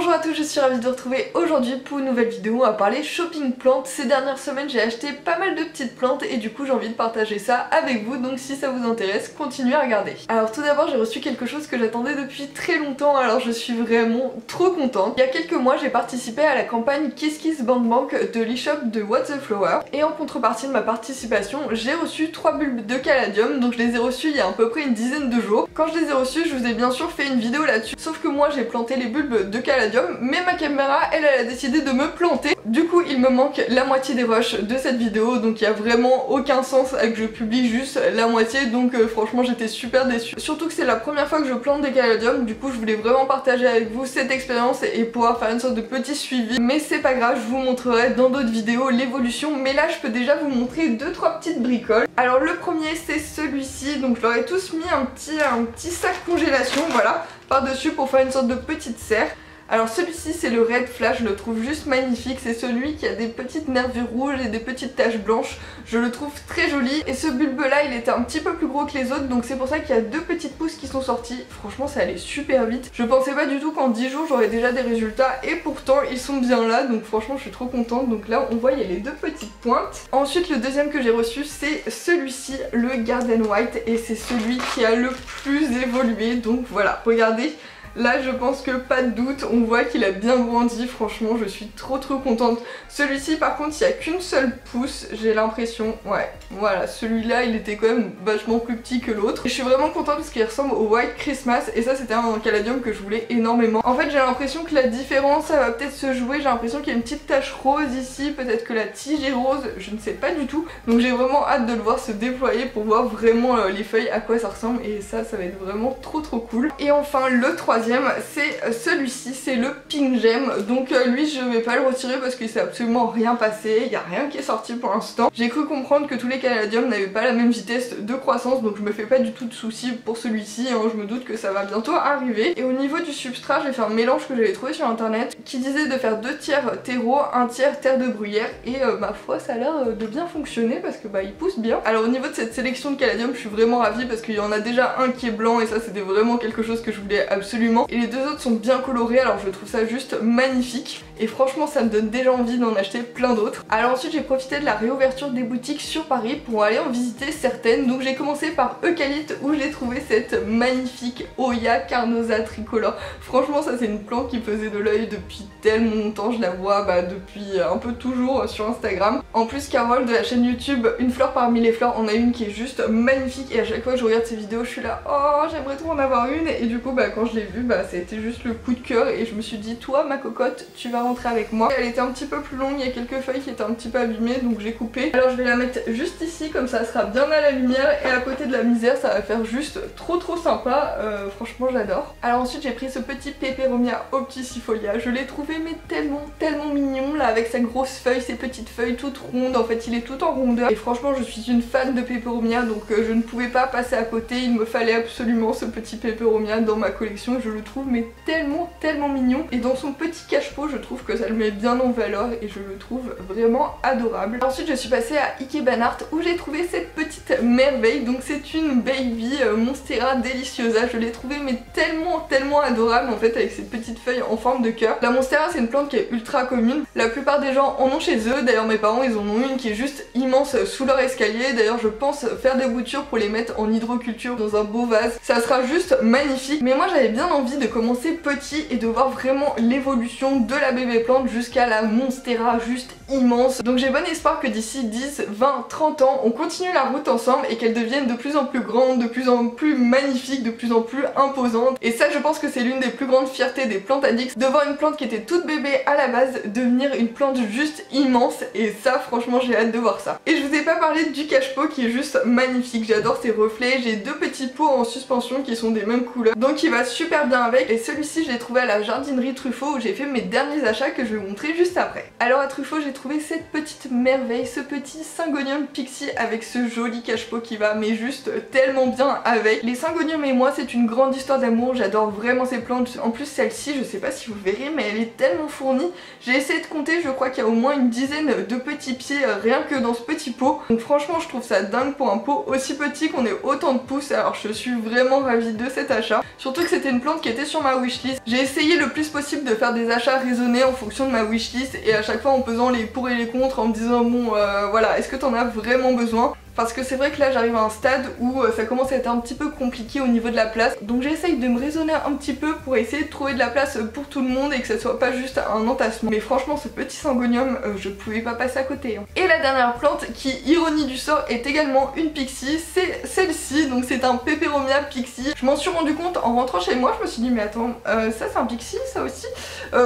Bonjour à tous, je suis ravie de vous retrouver aujourd'hui pour une nouvelle vidéo. On va parler shopping plantes. Ces dernières semaines j'ai acheté pas mal de petites plantes et du coup j'ai envie de partager ça avec vous, donc si ça vous intéresse, continuez à regarder. Alors tout d'abord j'ai reçu quelque chose que j'attendais depuis très longtemps, alors je suis vraiment trop contente. Il y a quelques mois j'ai participé à la campagne Kiss Kiss Bank Bank de l'e-shop de What the Flower et en contrepartie de ma participation j'ai reçu 3 bulbes de caladium, donc je les ai reçus il y a à peu près une dizaine de jours. Quand je les ai reçus je vous ai bien sûr fait une vidéo là-dessus, sauf que moi j'ai planté les bulbes de caladium mais ma caméra elle a décidé de me planter. Du coup il me manque la moitié des rushs de cette vidéo, donc il y a vraiment aucun sens à que je publie juste la moitié, donc franchement j'étais super déçue. Surtout que c'est la première fois que je plante des caladiums, du coup je voulais vraiment partager avec vous cette expérience et pouvoir faire une sorte de petit suivi. Mais c'est pas grave, je vous montrerai dans d'autres vidéos l'évolution, mais là je peux déjà vous montrer 2-3 petites bricoles. Alors le premier c'est celui-ci, donc je leur ai tous mis un petit sac congélation, voilà, par-dessus pour faire une sorte de petite serre. Alors celui-ci c'est le Red Flash, je le trouve juste magnifique, c'est celui qui a des petites nervures rouges et des petites taches blanches, je le trouve très joli. Et ce bulbe là il était un petit peu plus gros que les autres, donc c'est pour ça qu'il y a 2 petites pousses qui sont sorties. Franchement ça allait super vite, je pensais pas du tout qu'en 10 jours j'aurais déjà des résultats et pourtant ils sont bien là, donc franchement je suis trop contente. Donc là on voit il y a les 2 petites pointes. Ensuite le deuxième que j'ai reçu c'est celui-ci, le Garden White, et c'est celui qui a le plus évolué, donc voilà, regardez. Là je pense que pas de doute, on voit qu'il a bien grandi, franchement je suis trop contente. Celui-ci par contre il n'y a qu'une seule pousse, j'ai l'impression, ouais, voilà, celui-là il était quand même vachement plus petit que l'autre. Et je suis vraiment contente parce qu'il ressemble au White Christmas et ça c'était un caladium que je voulais énormément. En fait j'ai l'impression que la différence ça va peut-être se jouer, j'ai l'impression qu'il y a une petite tache rose ici, peut-être que la tige est rose, je ne sais pas du tout. Donc j'ai vraiment hâte de le voir se déployer pour voir vraiment les feuilles à quoi ça ressemble, et ça va être vraiment trop cool. Et enfin le troisième c'est celui-ci, c'est le Pink Gem. Donc lui je vais pas le retirer parce qu'il s'est absolument rien passé, il n'y a rien qui est sorti pour l'instant. J'ai cru comprendre que tous les caladiums n'avaient pas la même vitesse de croissance, donc je me fais pas du tout de soucis pour celui-ci, hein. Je me doute que ça va bientôt arriver. Et au niveau du substrat j'ai fait un mélange que j'avais trouvé sur internet qui disait de faire 2 tiers terreau, 1 tiers terre de bruyère, et ma foi ça a l'air de bien fonctionner parce que bah il pousse bien. Alors au niveau de cette sélection de caladium je suis vraiment ravie parce qu'il y en a déjà un qui est blanc et ça c'était vraiment quelque chose que je voulais absolument. Et les 2 autres sont bien colorés, alors je trouve ça juste magnifique. Et franchement ça me donne déjà envie d'en acheter plein d'autres. Alors ensuite j'ai profité de la réouverture des boutiques sur Paris pour aller en visiter certaines. Donc j'ai commencé par Eucalypte où j'ai trouvé cette magnifique Hoya carnosa tricolore. Franchement ça c'est une plante qui me faisait de l'œil depuis tellement longtemps, je la vois depuis un peu toujours sur Instagram. En plus Carole de la chaîne YouTube Une fleur parmi les fleurs en a une qui est juste magnifique et à chaque fois que je regarde ses vidéos je suis là oh j'aimerais trop en avoir une, et du coup quand je l'ai vue ça a été juste le coup de cœur et je me suis dit toi ma cocotte tu vas rentrer avec moi. Elle était un petit peu plus longue, il y a quelques feuilles qui étaient un petit peu abîmées donc j'ai coupé. Alors je vais la mettre juste ici comme ça sera bien à la lumière et à côté de la misère, ça va faire juste trop sympa, franchement j'adore. Alors ensuite j'ai pris ce petit Peperomia opticifolia, je l'ai trouvé mais tellement mignon là avec sa grosse feuille, ses petites feuilles toutes rondes, en fait il est tout en rondeur et franchement je suis une fan de Peperomia donc je ne pouvais pas passer à côté, il me fallait absolument ce petit Peperomia dans ma collection. Je le trouve mais tellement mignon, et dans son petit cache-pot je trouve que ça le met bien en valeur et je le trouve vraiment adorable. Ensuite je suis passée à Ikebana Art où j'ai trouvé cette petite merveille, donc c'est une baby Monstera deliciosa. Je l'ai trouvée mais tellement adorable en fait avec ses petites feuilles en forme de cœur. La Monstera c'est une plante qui est ultra commune, la plupart des gens en ont chez eux, d'ailleurs mes parents ils en ont une qui est juste immense sous leur escalier. D'ailleurs je pense faire des boutures pour les mettre en hydroculture dans un beau vase, ça sera juste magnifique. Mais moi j'avais bien envie de commencer petit et de voir vraiment l'évolution de la bébé plante jusqu'à la Monstera juste immense. Donc j'ai bon espoir que d'ici 10, 20, 30 ans on continue la route ensemble et qu'elle devienne de plus en plus grande, de plus en plus magnifique, de plus en plus imposante. Et ça je pense que c'est l'une des plus grandes fiertés des plantes addicts, de voir une plante qui était toute bébé à la base devenir une plante juste immense, et ça franchement j'ai hâte de voir ça. Et je vous ai pas parlé du cache-pot qui est juste magnifique, j'adore ses reflets, j'ai 2 petits pots en suspension qui sont des mêmes couleurs donc il va super bien avec. Et celui-ci je l'ai trouvé à la jardinerie Truffaut où j'ai fait mes derniers achats que je vais vous montrer juste après. Alors à Truffaut j'ai trouvé cette petite merveille, ce petit Syngonium Pixie avec ce joli cache-pot qui va mais juste tellement bien avec. Les Syngonium et moi c'est une grande histoire d'amour, j'adore vraiment ces plantes. En plus celle-ci je sais pas si vous verrez mais elle est tellement fournie, j'ai essayé de compter, je crois qu'il y a au moins une dizaine de petits pieds rien que dans ce petit pot. Donc franchement je trouve ça dingue pour un pot aussi petit qu'on ait autant de pousses, alors je suis vraiment ravie de cet achat. Surtout que c'était une plante plantes qui étaient sur ma wishlist. J'ai essayé le plus possible de faire des achats raisonnés en fonction de ma wishlist et à chaque fois en pesant les pour et les contre, en me disant bon voilà, est-ce que t'en as vraiment besoin? Parce que c'est vrai que là j'arrive à un stade où ça commence à être un petit peu compliqué au niveau de la place. Donc j'essaye de me raisonner un petit peu pour essayer de trouver de la place pour tout le monde et que ça soit pas juste un entassement. Mais franchement ce petit syngonium, je pouvais pas passer à côté. Et la dernière plante qui, ironie du sort, est également une pixie, c'est celle-ci. Donc c'est un Peperomia pixie. Je m'en suis rendu compte en rentrant chez moi, je me suis dit mais attends, ça c'est un pixie ça aussi?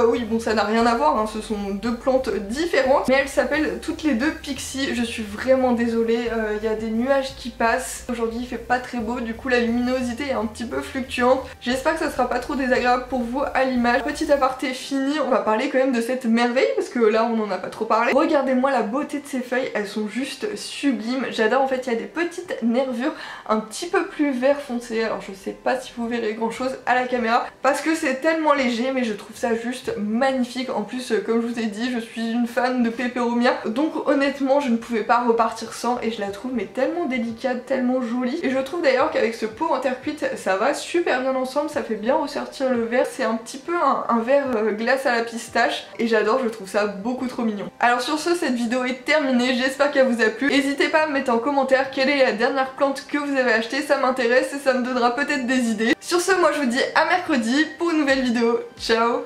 Oui bon ça n'a rien à voir, hein, ce sont deux plantes différentes. Mais elles s'appellent toutes les deux pixie. Je suis vraiment désolée. Il y a des nuages qui passent. Aujourd'hui il fait pas très beau, du coup la luminosité est un petit peu fluctuante. J'espère que ça sera pas trop désagréable pour vous à l'image. Petit aparté fini, on va parler quand même de cette merveille parce que là on en a pas trop parlé. Regardez-moi la beauté de ces feuilles, elles sont juste sublimes. J'adore, en fait il y a des petites nervures un petit peu plus vert foncé. Alors je sais pas si vous verrez grand chose à la caméra parce que c'est tellement léger, mais je trouve ça juste magnifique. En plus comme je vous ai dit, je suis une fan de Peperomia, donc honnêtement je ne pouvais pas repartir sans et je la trouve mais tellement délicate, tellement jolie. Et je trouve d'ailleurs qu'avec ce pot en terre cuite ça va super bien ensemble, ça fait bien ressortir le vert. C'est un petit peu un vert glace à la pistache et j'adore, je trouve ça beaucoup trop mignon. Alors sur ce, cette vidéo est terminée, j'espère qu'elle vous a plu. N'hésitez pas à me mettre en commentaire quelle est la dernière plante que vous avez achetée, ça m'intéresse et ça me donnera peut-être des idées. Sur ce, moi je vous dis à mercredi pour une nouvelle vidéo. Ciao!